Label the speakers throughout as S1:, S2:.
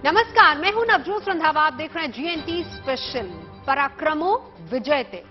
S1: नमस्कार, मैं हूं नवजोत रंधावा। आप देख रहे हैं जीएनटी स्पेशल। पराक्रमो विजयते,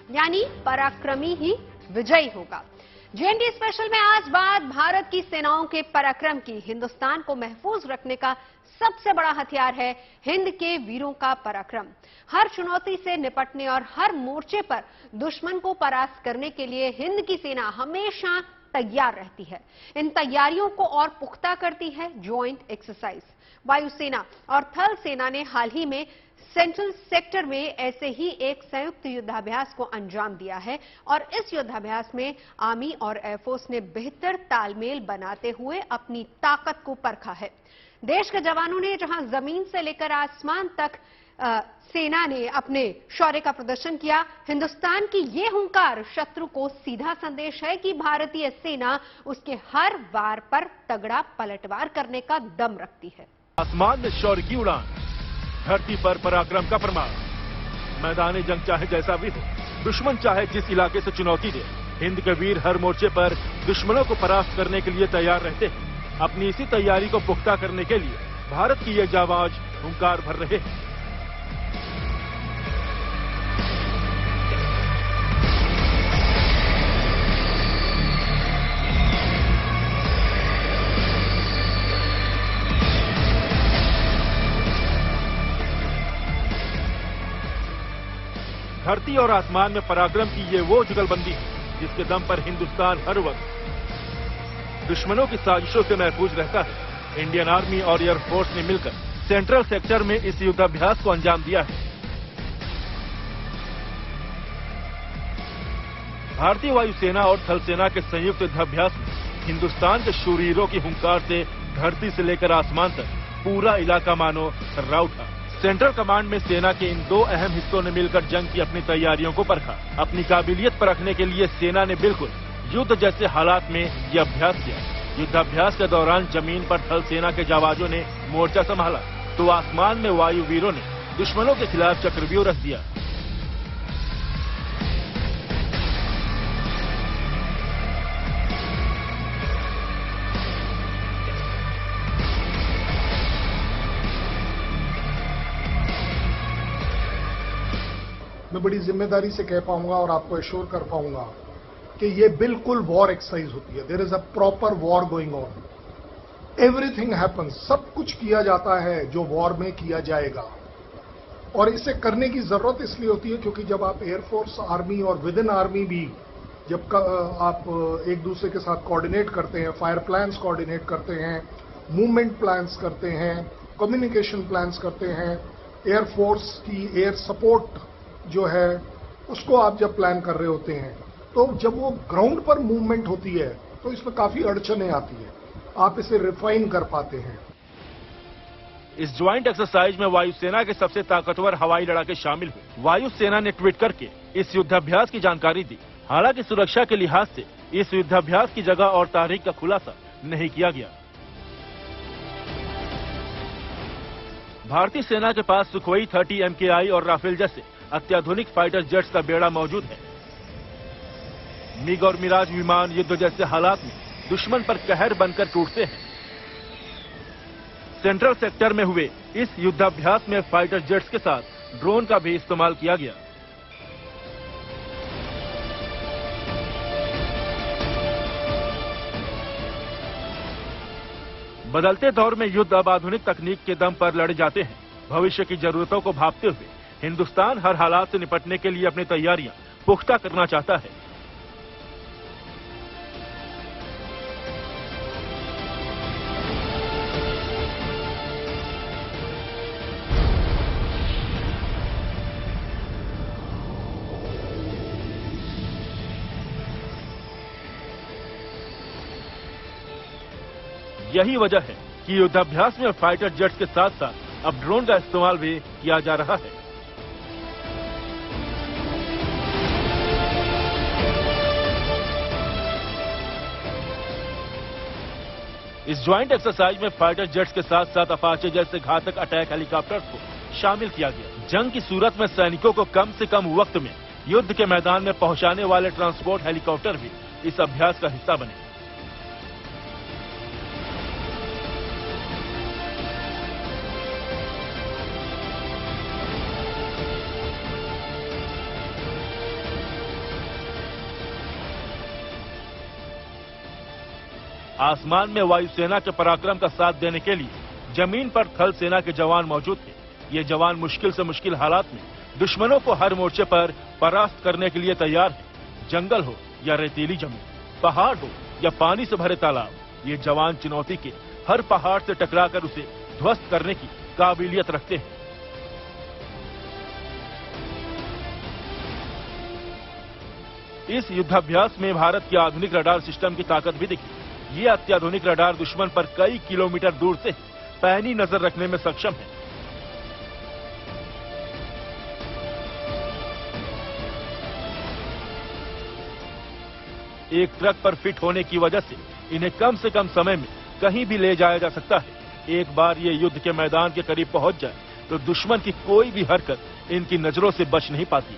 S1: यानी पराक्रमी ही विजयी होगा। जीएनटी स्पेशल में आज बात भारत की सेनाओं के पराक्रम की। हिंदुस्तान को महफूज रखने का सबसे बड़ा हथियार है हिंद के वीरों का पराक्रम। हर चुनौती से निपटने और हर मोर्चे पर दुश्मन को परास्त करने के लिए हिंद की सेना हमेशा तैयार रहती है। इन तैयारियों को और पुख्ता करती है ज्वाइंट एक्सरसाइज। वायुसेना और थल सेना ने हाल ही में सेंट्रल सेक्टर में ऐसे ही एक संयुक्त युद्धाभ्यास को अंजाम दिया है और इस युद्धाभ्यास में आर्मी और एयरफोर्स ने बेहतर तालमेल बनाते हुए अपनी ताकत को परखा है। देश के जवानों ने जहां जमीन से लेकर आसमान तक सेना ने अपने शौर्य का प्रदर्शन किया। हिंदुस्तान की ये हुंकार शत्रु को सीधा संदेश है कि भारतीय सेना उसके हर वार पर तगड़ा पलटवार करने का दम रखती है।
S2: आसमान में शौर्य की उड़ान, धरती पर पराक्रम का प्रमाण। मैदानी जंग चाहे जैसा भी हो, दुश्मन चाहे जिस इलाके से चुनौती दे, हिंद के वीर हर मोर्चे पर दुश्मनों को परास्त करने के लिए तैयार रहते हैं। अपनी इसी तैयारी को पुख्ता करने के लिए भारत की ये जाबाज हुंकार भर रहे हैं। धरती और आसमान में पराक्रम की ये वो जुगलबंदी है जिसके दम पर हिंदुस्तान हर वक्त दुश्मनों की साजिशों से महफूज रहता है। इंडियन आर्मी और एयरफोर्स ने मिलकर सेंट्रल सेक्टर में इस युद्धाभ्यास को अंजाम दिया है। भारतीय वायुसेना और थल सेना के संयुक्त युद्धाभ्यास में हिंदुस्तान के शूरवीरों की हुंकार से धरती से लेकर आसमान तक पूरा इलाका मानो थर्रा उठा। सेंट्रल कमांड में सेना के इन दो अहम हिस्सों ने मिलकर जंग की अपनी तैयारियों को परखा। अपनी काबिलियत परखने के लिए सेना ने बिल्कुल युद्ध जैसे हालात में यह अभ्यास किया। युद्धाभ्यास के दौरान जमीन पर थल सेना के जाबाजों ने मोर्चा संभाला तो आसमान में वायु वीरों ने दुश्मनों के खिलाफ चक्रव्यूह रच दिया।
S3: मैं बड़ी जिम्मेदारी से कह पाऊंगा और आपको एश्योर कर पाऊंगा कि ये बिल्कुल वॉर एक्सरसाइज होती है। There is a proper war going on. Everything happens, सब कुछ किया जाता है जो वॉर में किया जाएगा। और इसे करने की जरूरत इसलिए होती है क्योंकि जब आप एयरफोर्स, आर्मी और विद इन आर्मी भी जब आप एक दूसरे के साथ कोऑर्डिनेट करते हैं, फायर प्लान्स कोऑर्डिनेट करते हैं, मूवमेंट प्लान्स करते हैं, कम्युनिकेशन प्लान्स करते हैं, एयरफोर्स की एयर सपोर्ट जो है उसको आप जब प्लान कर रहे होते हैं, तो जब वो ग्राउंड पर मूवमेंट होती है तो इसमें काफी अड़चनें आती है। आप इसे रिफाइन कर पाते हैं।
S2: इस ज्वाइंट एक्सरसाइज में वायुसेना के सबसे ताकतवर हवाई लड़ाके शामिल हुए। वायुसेना ने ट्वीट करके इस युद्धाभ्यास की जानकारी दी। हालांकि सुरक्षा के लिहाज से इस युद्धाभ्यास की जगह और तारीख का खुलासा नहीं किया गया। भारतीय सेना के पास सुखोई 30 MKI और राफेल जैसे अत्याधुनिक फाइटर जेट्स का बेड़ा मौजूद है। मिग और मिराज विमान युद्ध जैसे हालात में दुश्मन पर कहर बनकर टूटते हैं। सेंट्रल सेक्टर में हुए इस युद्धाभ्यास में फाइटर जेट्स के साथ ड्रोन का भी इस्तेमाल किया गया। बदलते दौर में युद्ध अब आधुनिक तकनीक के दम पर लड़े जाते हैं। भविष्य की जरूरतों को भांपते हुए हिंदुस्तान हर हालात से निपटने के लिए अपनी तैयारियां पुख्ता करना चाहता है। यही वजह है कि युद्धाभ्यास में फाइटर जेट्स के साथ साथ अब ड्रोन का इस्तेमाल भी किया जा रहा है। इस ज्वाइंट एक्सरसाइज में फाइटर जेट्स के साथ साथ अपाचे जैसे घातक अटैक हेलीकॉप्टर्स को शामिल किया गया। जंग की सूरत में सैनिकों को कम से कम वक्त में युद्ध के मैदान में पहुंचाने वाले ट्रांसपोर्ट हेलीकॉप्टर भी इस अभ्यास का हिस्सा बने। आसमान में वायुसेना के पराक्रम का साथ देने के लिए जमीन पर थल सेना के जवान मौजूद थे। ये जवान मुश्किल से मुश्किल हालात में दुश्मनों को हर मोर्चे पर परास्त करने के लिए तैयार है। जंगल हो या रेतीली जमीन, पहाड़ हो या पानी से भरे तालाब, ये जवान चुनौती के हर पहाड़ से टकराकर उसे ध्वस्त करने की काबिलियत रखते हैं। इस युद्धाभ्यास में भारत के आधुनिक रडार सिस्टम की ताकत भी दिखी। ये अत्याधुनिक रडार दुश्मन पर कई किलोमीटर दूर से पैनी नजर रखने में सक्षम है। एक ट्रक पर फिट होने की वजह से इन्हें कम से कम समय में कहीं भी ले जाया जा सकता है। एक बार ये युद्ध के मैदान के करीब पहुंच जाए तो दुश्मन की कोई भी हरकत इनकी नजरों से बच नहीं पाती।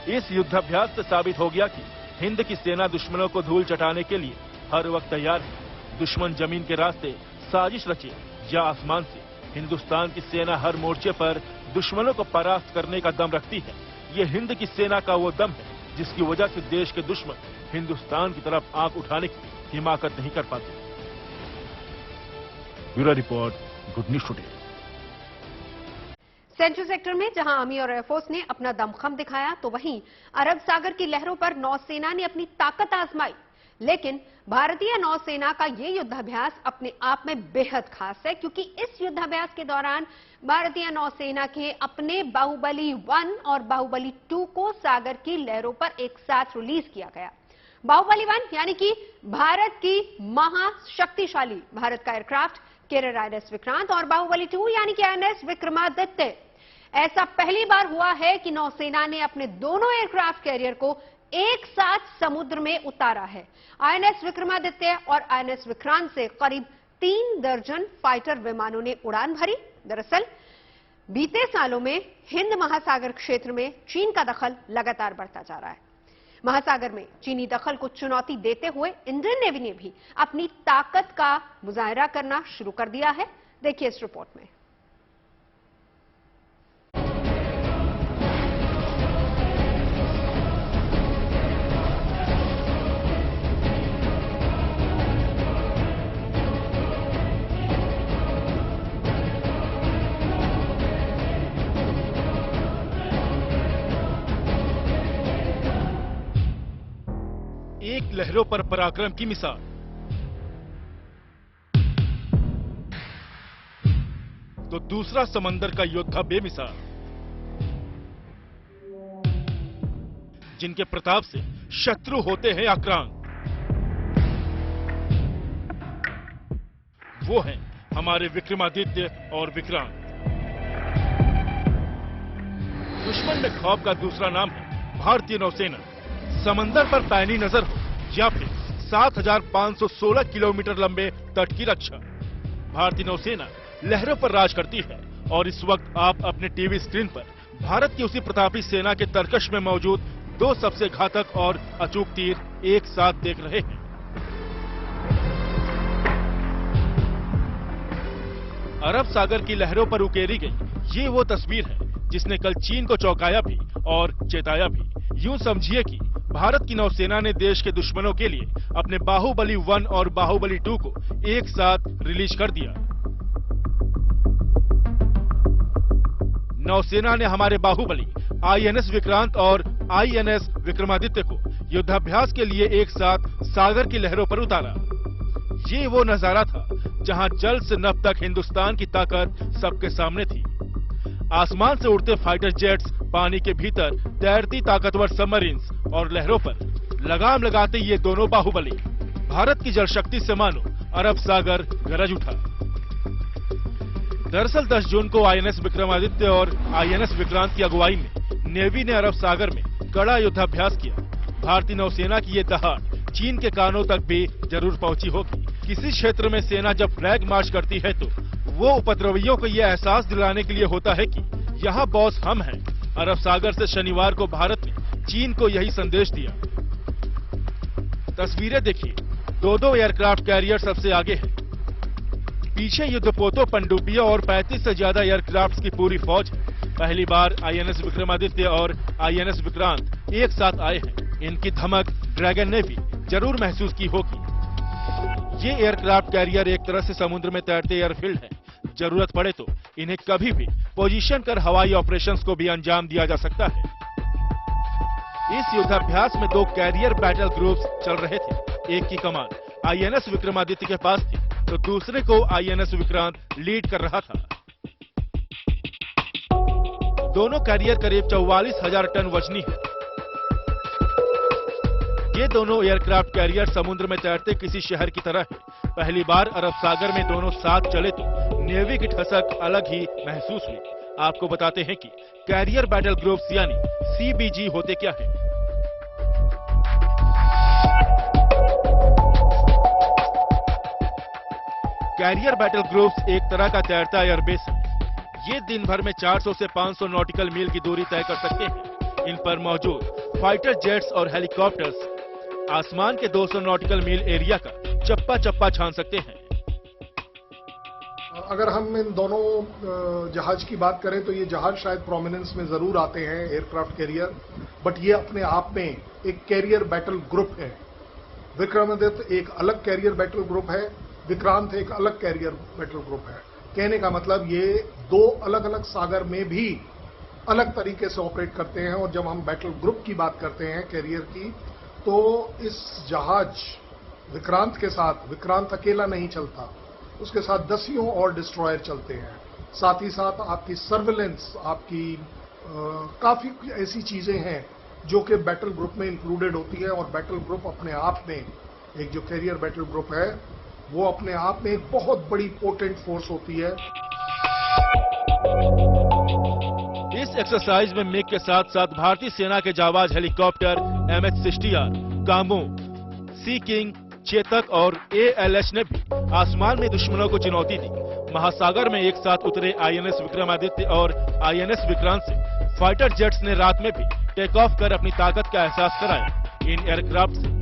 S2: इस युद्धाभ्यास से साबित हो गया कि हिंद की सेना दुश्मनों को धूल चटाने के लिए हर वक्त तैयार है। दुश्मन जमीन के रास्ते साजिश रचे या आसमान से, हिंदुस्तान की सेना हर मोर्चे पर दुश्मनों को परास्त करने का दम रखती है। ये हिंद की सेना का वो दम है जिसकी वजह से देश के दुश्मन हिंदुस्तान की तरफ आंख उठाने की हिमाकत नहीं कर पाते। Bureau report, good news today.
S1: Central sector में जहां आर्मी और एयरफोर्स ने अपना दमखम दिखाया, तो वहीं अरब सागर की लहरों पर नौसेना ने अपनी ताकत आजमाई। लेकिन भारतीय नौसेना का ये युद्धाभ्यास अपने आप में बेहद खास है, क्योंकि इस युद्धाभ्यास के दौरान भारतीय नौसेना के अपने बाहुबली 1 और बाहुबली 2 को सागर की लहरों पर एक साथ रिलीज किया गया। बाहुबली 1 यानी कि भारत की महाशक्तिशाली भारत का एयरक्राफ्ट कैरियर आईएनएस विक्रांत, और बाहुबली 2 यानी कि आईएनएस विक्रमादित्य। ऐसा पहली बार हुआ है कि नौसेना ने अपने दोनों एयरक्राफ्ट कैरियर को एक साथ समुद्र में उतारा है। आईएनएस विक्रमादित्य और आईएनएस विक्रांत से करीब 3 दर्जन फाइटर विमानों ने उड़ान भरी। दरअसल बीते सालों में हिंद महासागर क्षेत्र में चीन का दखल लगातार बढ़ता जा रहा है। महासागर में चीनी दखल को चुनौती देते हुए इंडियन नेवी ने भी अपनी ताकत का मुजाहिरा करना शुरू कर दिया है। देखिए इस रिपोर्ट में।
S2: एक लहरों पर पराक्रम की मिसाल, तो दूसरा समंदर का योद्धा बेमिसाल, जिनके प्रताप से शत्रु होते हैं आक्रांत। वो हैं हमारे विक्रमादित्य और विक्रांत। दुश्मन में खौफ का दूसरा नाम है भारतीय नौसेना। समंदर पर पैनी नजर हो या फिर 7,516 किलोमीटर लंबे तट की रक्षा, भारतीय नौसेना लहरों पर राज करती है। और इस वक्त आप अपने टीवी स्क्रीन पर भारत की उसी प्रतापी सेना के तरकश में मौजूद 2 सबसे घातक और अचूक तीर एक साथ देख रहे हैं। अरब सागर की लहरों पर उकेरी गई ये वो तस्वीर है जिसने कल चीन को चौंकाया भी और चेताया भी। यूं समझिए कि भारत की नौसेना ने देश के दुश्मनों के लिए अपने बाहुबली 1 और बाहुबली 2 को एक साथ रिलीज कर दिया। नौसेना ने हमारे बाहुबली आईएनएस विक्रांत और आईएनएस विक्रमादित्य को युद्धाभ्यास के लिए एक साथ सागर की लहरों पर उतारा। ये वो नजारा था जहां जल से नभ तक हिंदुस्तान की ताकत सबके सामने थी। आसमान से उड़ते फाइटर जेट्स, पानी के भीतर तैरती ताकतवर सबमरीन्स और लहरों पर लगाम लगाते ये दोनों बाहुबली भारत की जल शक्ति से मानो अरब सागर गरज उठा। दरअसल 10 जून को आईएनएस विक्रमादित्य और आईएनएस विक्रांत की अगुवाई में नेवी ने अरब सागर में कड़ा युद्धाभ्यास किया। भारतीय नौसेना की ये दहाड़ चीन के कानों तक भी जरूर पहुंची होगी। किसी क्षेत्र में सेना जब फ्लैग मार्च करती है तो वो उपद्रवियों को ये एहसास दिलाने के लिए होता है कि यहाँ बॉस हम हैं। अरब सागर से शनिवार को भारत ने चीन को यही संदेश दिया। तस्वीरें देखिए, 2-2 एयरक्राफ्ट कैरियर सबसे आगे हैं। पीछे युद्धपोतों, पनडुब्बियों और 35 से ज्यादा एयरक्राफ्ट की पूरी फौज है। पहली बार आईएनएस विक्रमादित्य और आईएनएस विक्रांत एक साथ आए हैं। इनकी धमक ड्रैगन ने भी जरूर महसूस की होगी। ये एयरक्राफ्ट कैरियर एक तरह से समुद्र में तैरते एयरफील्ड है। जरूरत पड़े तो इन्हें कभी भी पोजीशन कर हवाई ऑपरेशंस को भी अंजाम दिया जा सकता है। इस युद्धाभ्यास में 2 कैरियर बैटल ग्रुप्स चल रहे थे। एक की कमान आईएनएस विक्रमादित्य के पास थी, तो दूसरे को आईएनएस विक्रांत लीड कर रहा था। दोनों कैरियर करीब 44,000 टन वजनी है। ये दोनों एयरक्राफ्ट कैरियर समुद्र में तैरते किसी शहर की तरह है। पहली बार अरब सागर में दोनों साथ चले तो नेवी की ठसक अलग ही महसूस हुई। आपको बताते हैं कि कैरियर बैटल ग्रुप्स यानी सीबीजी होते क्या है। कैरियर बैटल ग्रुप्स एक तरह का तैरता एयरबेस है। ये दिन भर में 400 से 500 नॉटिकल मील की दूरी तय कर सकते हैं। इन पर मौजूद फाइटर जेट्स और हेलीकॉप्टर्स आसमान के 200 नॉटिकल मील एरिया का चप्पा चप्पा छान सकते हैं।
S3: अगर हम इन दोनों जहाज की बात करें तो ये जहाज शायद प्रोमिनेंस में जरूर आते हैं, एयरक्राफ्ट कैरियर, बट ये अपने आप में एक कैरियर बैटल ग्रुप है। विक्रमादित्य एक अलग कैरियर बैटल ग्रुप है, विक्रांत एक अलग कैरियर बैटल ग्रुप है। कहने का मतलब ये 2 अलग अलग सागर में भी अलग तरीके से ऑपरेट करते हैं। और जब हम बैटल ग्रुप की बात करते हैं कैरियर की, तो इस जहाज विक्रांत के साथ विक्रांत अकेला नहीं चलता, उसके साथ 10 और डिस्ट्रॉयर चलते हैं। साथ ही साथ आपकी सर्विलेंस, आपकी काफी ऐसी चीजें हैं जो कि बैटल ग्रुप में इंक्लूडेड होती है। और बैटल ग्रुप अपने आप में, एक जो कैरियर बैटल ग्रुप है, वो अपने आप में एक बहुत बड़ी पोटेंट फोर्स होती है।
S2: इस एक्सरसाइज में मिग के साथ साथ भारतीय सेना के जाबाज हेलीकॉप्टर MH-60R, कामो, सी किंग, चेतक और ALH ने भी आसमान में दुश्मनों को चुनौती दी। महासागर में एक साथ उतरे आईएनएस विक्रमादित्य और आईएनएस विक्रांत से फाइटर जेट्स ने रात में भी टेक ऑफ कर अपनी ताकत का एहसास कराया। इन एयरक्राफ्ट से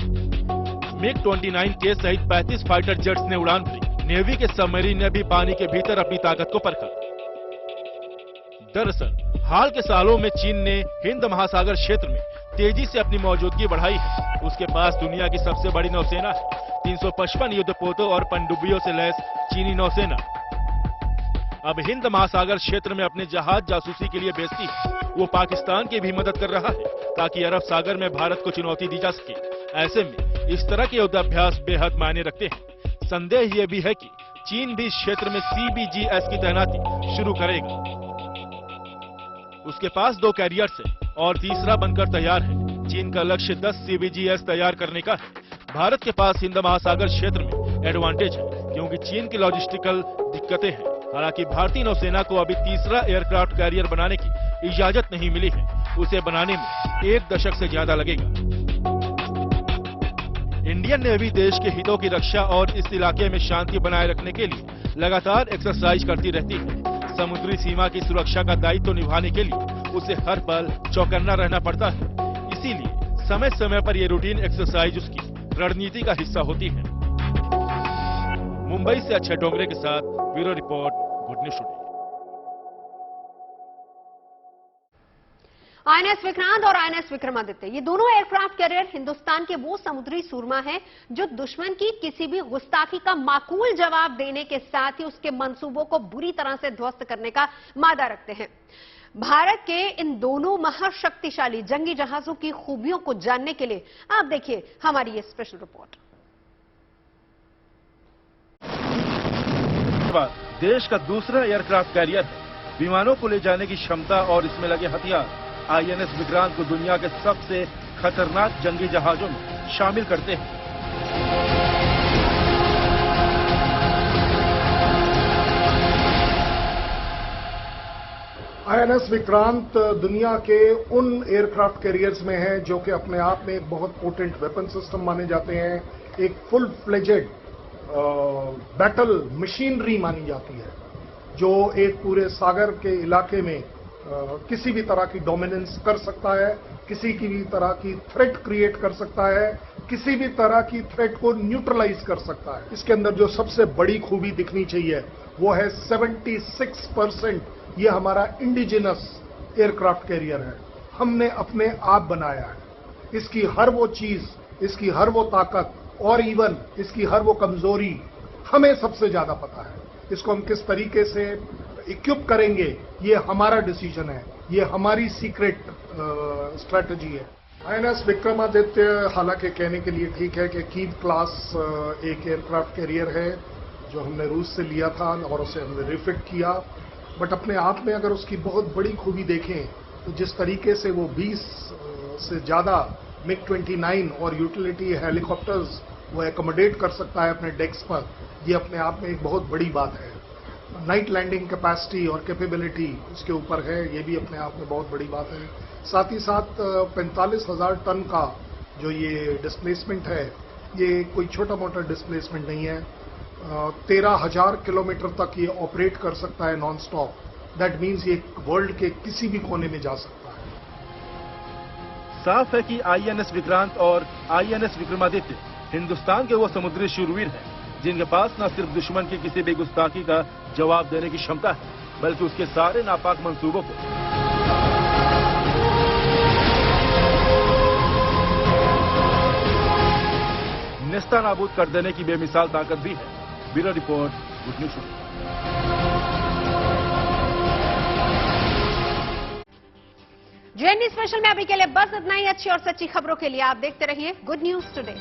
S2: MiG-29K सहित 35 फाइटर जेट्स ने उड़ान भरी। नेवी के सबमरीन ने भी पानी के भीतर अपनी ताकत को परखा। दरअसल हाल के सालों में चीन ने हिंद महासागर क्षेत्र में तेजी से अपनी मौजूदगी बढ़ाई है। उसके पास दुनिया की सबसे बड़ी नौसेना है। 355 युद्धपोतों और पनडुब्बियों से लैस चीनी नौसेना अब हिंद महासागर क्षेत्र में अपने जहाज जासूसी के लिए भेजती है। वो पाकिस्तान की भी मदद कर रहा है ताकि अरब सागर में भारत को चुनौती दी जा सके। ऐसे में इस तरह के युद्धाभ्यास बेहद मायने रखते हैं। संदेह ये भी है कि चीन भी इस क्षेत्र में CBGS की तैनाती शुरू करेगा। उसके पास 2 कैरियर्स है और तीसरा बनकर तैयार है। चीन का लक्ष्य 10 CBGS तैयार करने का है। भारत के पास हिंद महासागर क्षेत्र में एडवांटेज है क्योंकि चीन की लॉजिस्टिकल दिक्कतें हैं। हालांकि भारतीय नौसेना को अभी तीसरा एयरक्राफ्ट कैरियर बनाने की इजाजत नहीं मिली है। उसे बनाने में 1 दशक से ज्यादा लगेगा। इंडियन नेवी देश के हितों की रक्षा और इस इलाके में शांति बनाए रखने के लिए लगातार एक्सरसाइज करती रहती है। समुद्री सीमा की सुरक्षा का दायित्व निभाने के लिए उसे हर पल चौकन्ना रहना पड़ता है। इसीलिए समय समय पर ये रूटीन एक्सरसाइज उसकी रणनीति का हिस्सा होती है। मुंबई से अक्षय डोंगरे के साथ bureau report, good news today.
S1: INS Vikrant और आईएनएस विक्रमादित्य, ये दोनों एयरक्राफ्ट कैरियर हिंदुस्तान के वो समुद्री सूरमा हैं जो दुश्मन की किसी भी गुस्ताखी का माकूल जवाब देने के साथ ही उसके मंसूबों को बुरी तरह से ध्वस्त करने का मादा रखते हैं। भारत के इन दोनों महाशक्तिशाली जंगी जहाजों की खूबियों को जानने के लिए आप देखिए हमारी ये स्पेशल रिपोर्ट।
S2: देश का दूसरा एयरक्राफ्ट कैरियर है। विमानों को ले जाने की क्षमता और इसमें लगे हथियार आईएनएस विक्रांत को दुनिया के सबसे खतरनाक जंगी जहाजों में शामिल करते हैं।
S3: आईएनएस विक्रांत दुनिया के उन एयरक्राफ्ट कैरियर्स में है जो कि अपने आप में एक बहुत पोटेंट वेपन सिस्टम माने जाते हैं। एक फुल फ्लेजेड बैटल मशीनरी मानी जाती है जो एक पूरे सागर के इलाके में किसी भी तरह की डोमिनेंस कर सकता है, किसी की भी तरह की थ्रेट क्रिएट कर सकता है, किसी भी तरह की थ्रेट को न्यूट्रलाइज कर सकता है। इसके अंदर जो सबसे बड़ी खूबी दिखनी चाहिए वो है 76% ये हमारा इंडिजिनस एयरक्राफ्ट कैरियर है, हमने अपने आप बनाया है। इसकी हर वो चीज, इसकी हर वो ताकत और इवन इसकी हर वो कमजोरी हमें सबसे ज्यादा पता है। इसको हम किस तरीके से इक्विप करेंगे ये हमारा डिसीजन है, ये हमारी सीक्रेट स्ट्रेटजी है। INS विक्रमादित्य हालांकि कहने के लिए ठीक है कि कीव क्लास एक एयरक्राफ्ट कैरियर है जो हमने रूस से लिया था और उसे हमने रिफिट किया, बट अपने आप में अगर उसकी बहुत बड़ी खूबी देखें तो जिस तरीके से वो 20 से ज्यादा MiG-29 और यूटिलिटी हेलीकॉप्टर्स वो एकोमोडेट कर सकता है अपने डेक्स पर, ये अपने आप में एक बहुत बड़ी बात है। नाइट लैंडिंग कैपेसिटी और कैपेबिलिटी उसके ऊपर है, ये भी अपने आप में बहुत बड़ी बात है। साथ ही साथ 45,000 टन का जो ये डिस्प्लेसमेंट है, ये कोई छोटा मोटा डिस्प्लेसमेंट नहीं है। 13,000 किलोमीटर तक ये ऑपरेट कर सकता है नॉन स्टॉप। दैट मीन्स ये वर्ल्ड के किसी भी कोने में जा सकता है।
S2: साफ है कि INS विक्रांत और INS विक्रमादित्य हिंदुस्तान के वो समुद्री शूरवीर हैं जिनके पास न सिर्फ दुश्मन की किसी भी गुस्ताखी का जवाब देने की क्षमता है, बल्कि उसके सारे नापाक मंसूबों को नेस्तानाबूद कर देने की बेमिसाल ताकत भी है। Bureau report, good news.
S1: GNT special में अभी के लिए बस इतना ही। अच्छी और सच्ची खबरों के लिए आप देखते रहिए गुड न्यूज टुडे।